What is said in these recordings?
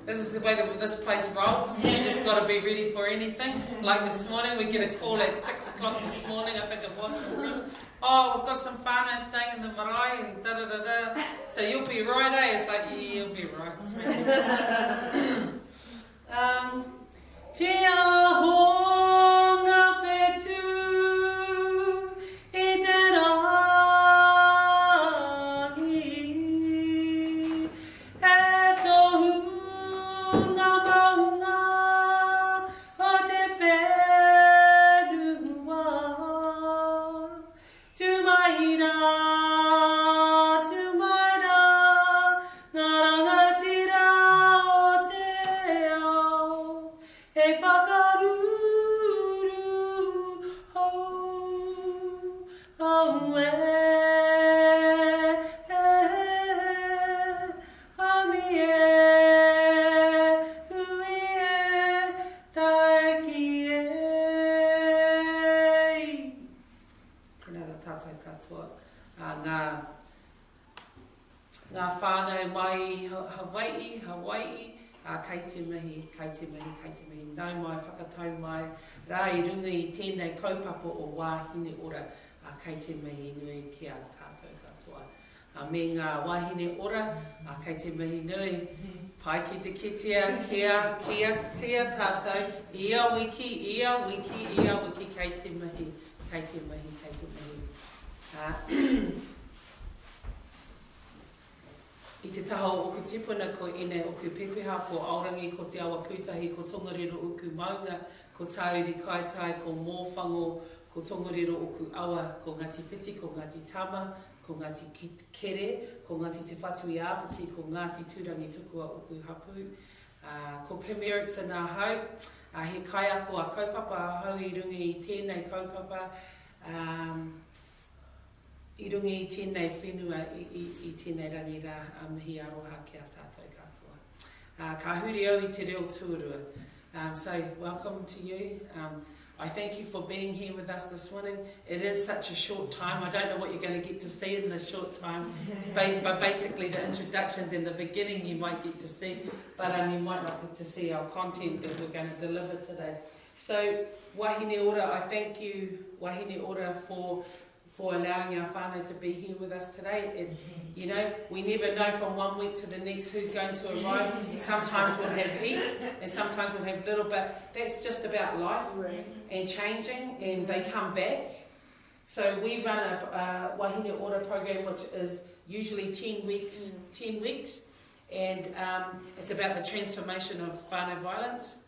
This is the way that this place rolls. You just got to be ready for anything. Like this morning, we get a call at 6 o'clock this morning, I think it was. Oh, we've got some whānau staying in the marae and da-da-da-da. So you'll be right, eh? It's like, yeah, you'll be right. Te ahonga whetū I te rangi, e tohu ngā maunga o te whenua. Tumaira, tumaira, ngā rangatira o te ao, e whakaruru hou, au e, ami e, hui e, taeki e. Tēnā ra tātou katoa. Ngā whānau mai Hawaii, kei te mihi, nau mai, whakatau mai, rā I runga I tēnei kaupapa o Wā Hine Ora, kei te mihi nui ki a tātou katoa. Me ngā Wā Hine Ora, kei te mihi nui, pai ki te kitea, kia tātou, ia wiki, kei te mihi. I te taha o ku tipuna ko ine o ku pepeha ko Aorangi, ko te awa pūtahi, ko tongariro o ku maunga, ko tāuri kaitai, ko mōwhango, ko tongariro o ku awa, ko Ngāti Whiti, ko Ngāti Tama, ko Ngāti Kere, ko Ngāti Te Whatu I Āpiti, ko Ngāti Tūrangi Tukua o ku hapu, ko Kim Eriksen a hau, he kai ako a kaupapa a hau I runga I tēnei kaupapa, I runga I tēnei whenua I tēnei rangi rā mihi aroha ki a tātou katoa. Ka huri au I te reo tuarua. So welcome to you. I thank you for being here with us this morning. It is such a short time. I don't know what you're going to get to see in this short time, but basically the introductions and the beginning you might get to see, but you might not get to see our content that we're going to deliver today. So Wā Hine Ora, I thank you, Wā Hine Ora, for allowing our whānau to be here with us today. You know, we never know from one week to the next who's going to arrive. Sometimes we'll have heaps and sometimes we'll have little, but that's just about life and changing, and they come back. So we run a Wā Hine Ora program which is usually 10 weeks, and it's about the transformation of whānau violence,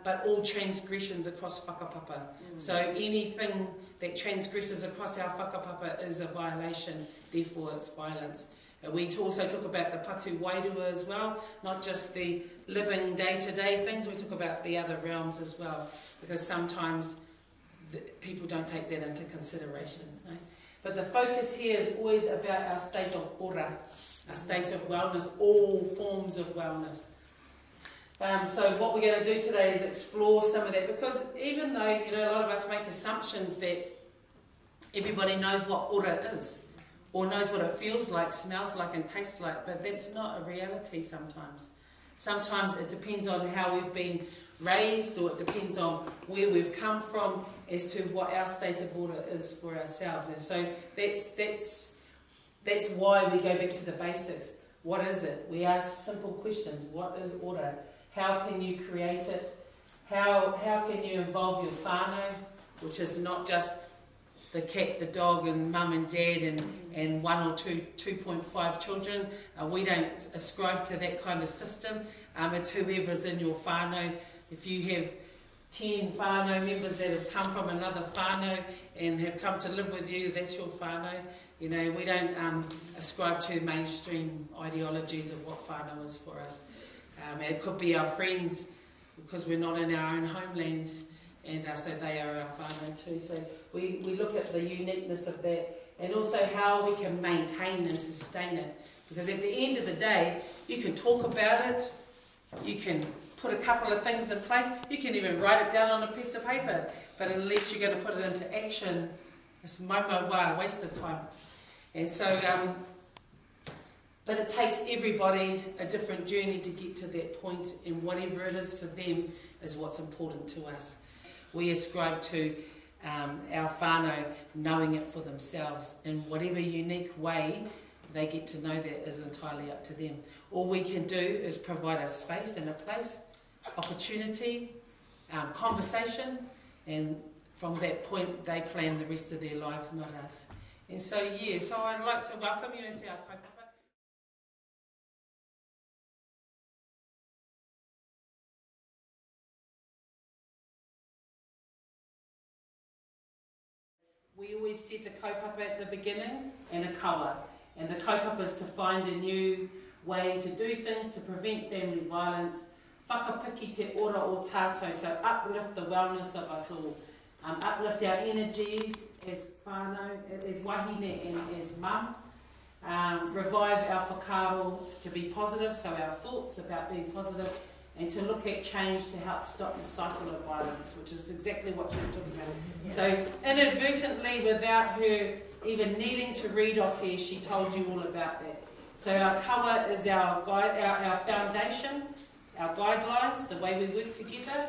but all transgressions across whakapapa. So anything that transgresses across our whakapapa is a violation, therefore it's violence. And we also talk about the patu wairua as well, not just the living day-to-day things, we talk about the other realms as well, because sometimes people don't take that into consideration. Right? But the focus here is always about our state of ora, our state of wellness, all forms of wellness. So what we're going to do today is explore some of that, because even though, you know, a lot of us make assumptions that everybody knows what ora is, or knows what it feels like, smells like and tastes like, but that's not a reality sometimes. Sometimes it depends on how we've been raised, or it depends on where we've come from as to what our state of ora is for ourselves. And so that's why we go back to the basics. What is it? We ask simple questions. What is ora? How can you create it? How can you involve your whānau, which is not just the cat, the dog, and mum and dad, and 1 or 2.5 children. We don't ascribe to that kind of system. It's whoever's in your whānau. If you have 10 whānau members that have come from another whānau and have come to live with you, that's your whānau. You know, we don't ascribe to mainstream ideologies of what whānau is for us. It could be our friends, because we're not in our own homelands, and so they are our whānau too. So we look at the uniqueness of that, and also how we can maintain and sustain it. Because at the end of the day, you can talk about it, you can put a couple of things in place, you can even write it down on a piece of paper, but unless you're going to put it into action, it's momo wā, a waste of time. And so But it takes everybody a different journey to get to that point, and whatever it is for them is what's important to us. We ascribe to our whānau knowing it for themselves in whatever unique way they get to know that is entirely up to them. All we can do is provide a space and a place, opportunity, conversation, and from that point they plan the rest of their lives, not us. And so yeah, so I'd like to welcome you into our kaupapa. We always set a kaupapa at the beginning and a kawa. And the kaupapa is to find a new way to do things to prevent family violence. Whakapiki te ora o tātou, so uplift the wellness of us all. Uplift our energies as whānau, as wahine and as mums. Revive our whakaaro to be positive, so our thoughts about being positive, and to look at change to help stop the cycle of violence, which is exactly what she was talking about. Yeah. So inadvertently, without her even needing to read off here, she told you all about that. So our kawa is our guide, our foundation, our guidelines, the way we work together,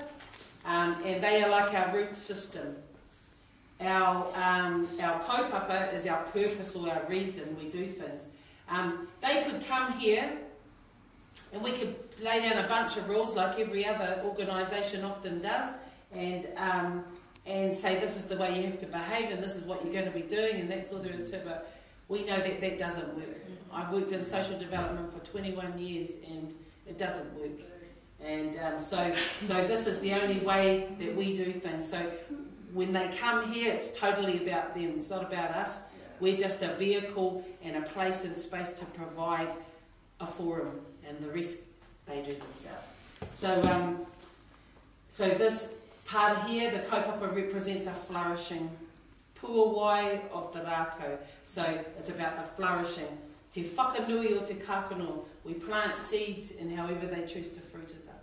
and they are like our root system. Our kaupapa is our purpose or our reason we do things. They could come here and we could lay down a bunch of rules like every other organisation often does, and say this is the way you have to behave and this is what you're going to be doing and that's all there is to it. But we know that that doesn't work. I've worked in social development for 21 years and it doesn't work. And so this is the only way that we do things. So when they come here, it's totally about them. It's not about us. We're just a vehicle and a place and space to provide a forum, and the rest they do themselves. So this part here, the kaupapa represents a flourishing puawai of the rākau. So it's about the flourishing. Te whakanui o te Kākano, we plant seeds and however they choose to fruit is up